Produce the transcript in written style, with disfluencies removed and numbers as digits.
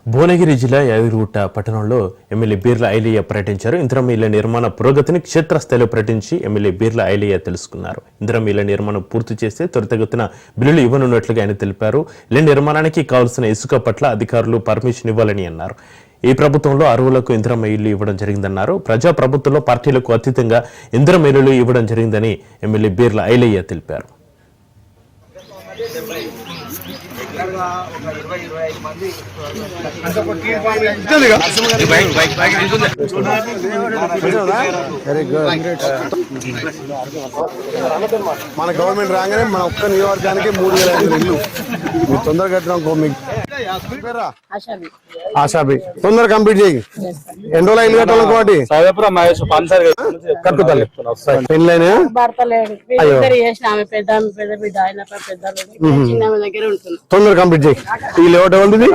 భువనగిరి జిల్లా యాదగిరిగుట్ట పట్టణంలో ఎమ్మెల్యే బీర్ల ఐలయ్య పర్యటించారు. ఇందిరమ్మ ఇళ్ల నిర్మాణ పురోగతిని క్షేత్రస్థాయిలో పర్యటించి ఎమ్మెల్యే బీర్ల ఐలయ్య తెలుసుకున్నారు. ఇందిరమ్మ ఇళ్ల నిర్మాణం పూర్తి చేస్తే త్వరితగతిన బిల్లులు ఇవ్వనున్నట్లుగా ఆయన తెలిపారు. ఇళ్ల నిర్మాణానికి కావాల్సిన ఇసుక పట్ల అధికారులు పర్మిషన్ ఇవ్వాలని అన్నారు. ఈ ప్రభుత్వంలో అర్హులకు ఇందిరమ్మ ఇళ్లు ఇవ్వడం జరిగిందన్నారు. ప్రజా ప్రభుత్వంలో పార్టీలకు అతీతంగా ఇందిరమ్మ ఇళ్లు ఇవ్వడం జరిగిందని ఎమ్మెల్యే బీర్ల ఐలయ్య తెలిపారు. మన గవర్నమెంట్ రాగానే మన ఒక్క నియోజకవర్గానికి 3,000 ఇల్లు మీరు తొందరగా కట్టినాం. మీకు ఆశాబి తొందరగా కంప్లీట్ చేయి. ఎన్ని రోజులు ఇల్లు కట్టాలి? ఇంకోటి కట్టుతాలి పెళ్ళైనా తొందరగా కంప్లీట్ చేయి. ఈ లేఅవుట్ ఎవరిది?